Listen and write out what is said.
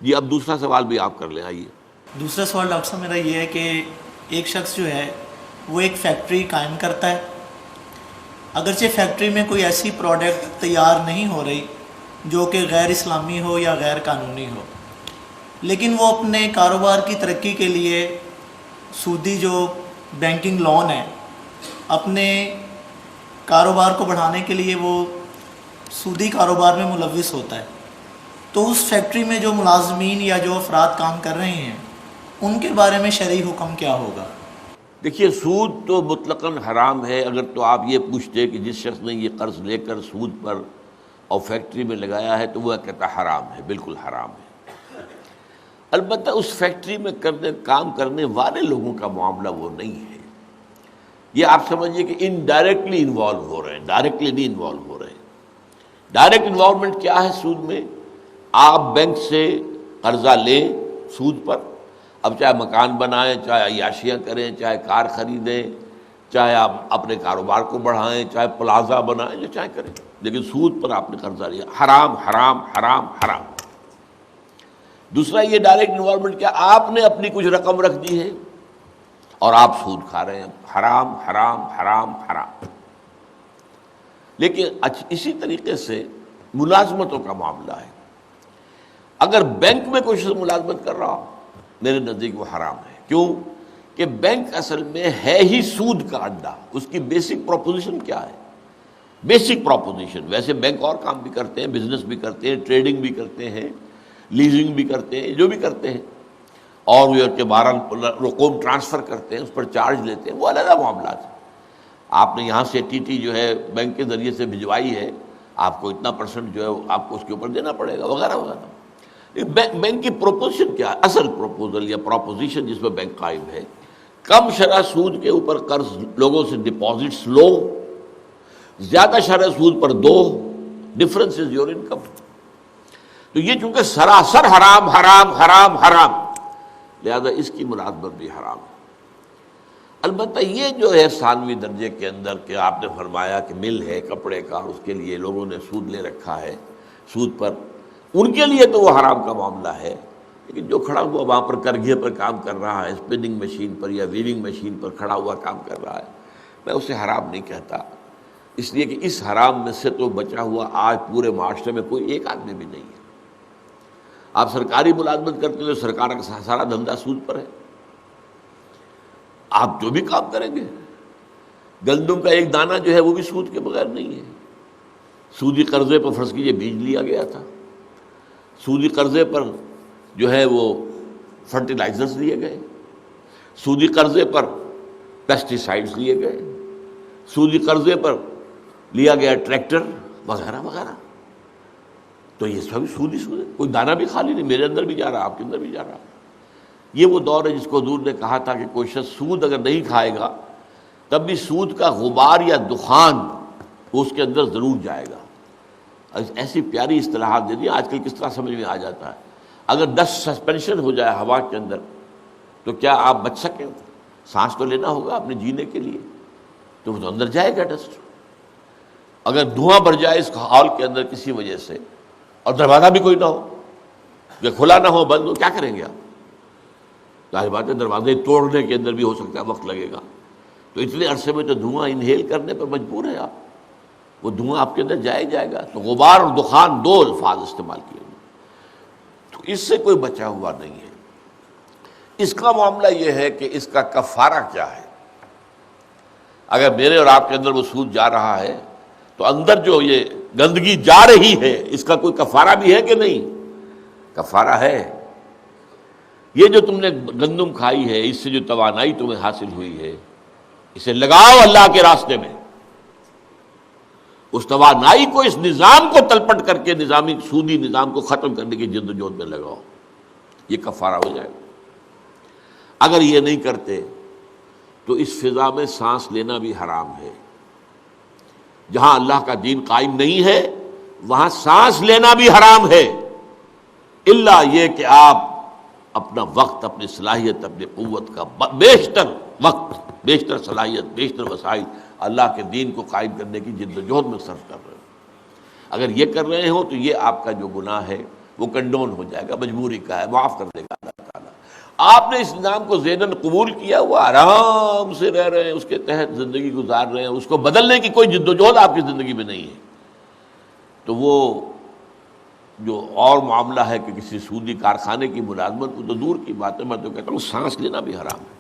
جی اب دوسرا سوال بھی آپ کر لیں، آئیے۔ دوسرا سوال ڈاکٹر صاحب میرا یہ ہے کہ ایک شخص جو ہے وہ ایک فیکٹری قائم کرتا ہے، اگرچہ فیکٹری میں کوئی ایسی پروڈکٹ تیار نہیں ہو رہی جو کہ غیر اسلامی ہو یا غیر قانونی ہو، لیکن وہ اپنے کاروبار کی ترقی کے لیے سودی جو بینکنگ لون ہے، اپنے کاروبار کو بڑھانے کے لیے وہ سودی کاروبار میں ملوث ہوتا ہے، تو اس فیکٹری میں جو ملازمین یا جو افراد کام کر رہے ہیں ان کے بارے میں شرعی حکم کیا ہوگا؟ دیکھیے سود تو مطلقاً حرام ہے۔ اگر تو آپ یہ پوچھتے کہ جس شخص نے یہ قرض لے کر سود پر اور فیکٹری میں لگایا ہے تو وہ کہتا حرام ہے، بالکل حرام ہے۔ البتہ اس فیکٹری میں کام کرنے والے لوگوں کا معاملہ وہ نہیں ہے، یہ آپ سمجھیے کہ انڈائریکٹلی انوالو ہو رہے ہیں، ڈائریکٹلی نہیں انوالو ہو رہے ہیں۔ ڈائریکٹ انوالومنٹ کیا ہے سود میں؟ آپ بینک سے قرضہ لیں سود پر، اب چاہے مکان بنائیں، چاہے عیاشیاں کریں، چاہے کار خریدیں، چاہے آپ اپنے کاروبار کو بڑھائیں، چاہے پلازا بنائیں، جو چاہے کریں، لیکن سود پر آپ نے قرضہ لیا، حرام حرام حرام حرام۔ دوسرا یہ ڈائریکٹ انوالومنٹ کیا، آپ نے اپنی کچھ رقم رکھ دی ہے اور آپ سود کھا رہے ہیں، حرام حرام حرام حرام۔ لیکن اسی طریقے سے ملازمتوں کا معاملہ ہے۔ اگر بینک میں کوئی شخص ملازمت کر رہا ہو، میرے نزدیک وہ حرام ہے۔ کیوں کہ بینک اصل میں ہے ہی سود کا اڈا۔ اس کی بیسک پروپوزیشن کیا ہے؟ بیسک پروپوزیشن، ویسے بینک اور کام بھی کرتے ہیں، بزنس بھی کرتے ہیں، ٹریڈنگ بھی کرتے ہیں، لیزنگ بھی کرتے ہیں، جو بھی کرتے ہیں، اور یہ کہ 12 رقوم ٹرانسفر کرتے ہیں، اس پر چارج لیتے ہیں، وہ علیحدہ معاملات ہیں۔ آپ نے یہاں سے ٹی ٹی جو ہے بینک کے ذریعے سے بھجوائی ہے، آپ کو اتنا پرسنٹ جو ہے آپ کو اس کے اوپر دینا پڑے گا، وغیرہ وغیرہ۔ بینک کی پروپوزیشن کیا ہے؟ اصل پروپوزل یا پروپوزیشن جس میں بینک قائم ہے، کم شرح سود کے اوپر قرض لوگوں سے ڈپازٹس لو، زیادہ شرح سود پر دو، ڈفرنس از یور انکم۔ تو یہ چونکہ سراسر حرام حرام حرام حرام، لہذا اس کی ملازمت بھی حرام ہے۔ البتہ یہ جو ہے ثانوی درجے کے اندر کہ آپ نے فرمایا کہ مل ہے کپڑے کا اور اس کے لیے لوگوں نے سود لے رکھا ہے، سود پر، ان کے لیے تو وہ حرام کا معاملہ ہے۔ لیکن جو کھڑا ہوا وہاں پر کرگھے پر کام کر رہا ہے، اسپننگ مشین پر یا ویونگ مشین پر کھڑا ہوا کام کر رہا ہے، میں اسے حرام نہیں کہتا، اس لیے کہ اس حرام میں سے تو بچا ہوا آج پورے معاشرے میں کوئی ایک آدمی بھی نہیں ہے۔ آپ سرکاری ملازمت کرتے ہیں، سرکار کا سارا دھندا سود پر ہے، آپ جو بھی کام کریں گے، گندم کا ایک دانہ جو ہے وہ بھی سود کے بغیر نہیں ہے۔ سودی قرضے پر فرض کیجئے بیج لیا گیا تھا، سودی قرضے پر جو ہے وہ فرٹیلائزرز لیے گئے، سودی قرضے پر پیسٹی سائڈز لیے گئے، سودی قرضے پر لیا گیا ٹریکٹر وغیرہ وغیرہ۔ تو یہ سب سود ہی سود ہے، کوئی دانہ بھی خالی نہیں، میرے اندر بھی جا رہا، آپ کے اندر بھی جا رہا۔ یہ وہ دور ہے جس کو حضور نے کہا تھا کہ کوئی شخص سود اگر نہیں کھائے گا تب بھی سود کا غبار یا دخان وہ اس کے اندر ضرور جائے گا۔ ایسی پیاری اصطلاحات دے دی، آج کل کس طرح سمجھ میں آ جاتا ہے۔ اگر ڈسٹ سسپینشن ہو جائے ہوا کے اندر تو کیا آپ بچ سکیں؟ سانس تو لینا ہوگا اپنے جینے کے لیے، تو وہ تو اندر جائے گا ڈسٹ۔ اگر دھواں بھر جائے اس ہال کے اندر کسی وجہ سے اور دروازہ بھی کوئی نہ ہو، یا کھلا نہ ہو، بند ہو، کیا کریں گے آپ؟ ظاہر بات ہے دروازے توڑنے کے اندر بھی ہو سکتا ہے وقت لگے گا، تو اتنے عرصے میں تو دھواں انہیل کرنے پر مجبور ہے آپ، وہ دھواں آپ کے اندر جائے گا۔ تو غبار اور دخان دو الفاظ استعمال کیے گئے، تو اس سے کوئی بچا ہوا نہیں ہے۔ اس کا معاملہ یہ ہے کہ اس کا کفارہ کیا ہے۔ اگر میرے اور آپ کے اندر وہ سود جا رہا ہے تو اندر جو یہ گندگی جا رہی ہے اس کا کوئی کفارہ بھی ہے کہ نہیں؟ کفارہ ہے۔ یہ جو تم نے گندم کھائی ہے، اس سے جو توانائی تمہیں حاصل ہوئی ہے، اسے لگاؤ اللہ کے راستے میں، اس توانائی کو، اس نظام کو تلپٹ کر کے نظامی سودی نظام کو ختم کرنے کی جد و جہد میں لگاؤ، یہ کفارہ ہو جائے گا۔ اگر یہ نہیں کرتے تو اس فضا میں سانس لینا بھی حرام ہے۔ جہاں اللہ کا دین قائم نہیں ہے وہاں سانس لینا بھی حرام ہے، الا یہ کہ آپ اپنا وقت، اپنی صلاحیت، اپنی قوت کا بیشتر وقت، بیشتر صلاحیت، بیشتر وسائل اللہ کے دین کو قائم کرنے کی جد و جہد میں صرف کر رہے ہیں۔ اگر یہ کر رہے ہو تو یہ آپ کا جو گناہ ہے وہ کنڈون ہو جائے گا، مجبوری کا ہے، معاف کر دے گا اللہ تعالیٰ۔ آپ نے اس نظام کو ذہناً قبول کیا، وہ آرام سے رہ رہے ہیں، اس کے تحت زندگی گزار رہے ہیں، اس کو بدلنے کی کوئی جد و جہد آپ کی زندگی میں نہیں ہے، تو وہ جو اور معاملہ ہے کہ کسی سودی کارخانے کی ملازمت، وہ تو دور کی بات ہے، میں تو کہتا ہوں سانس لینا بھی حرام ہے۔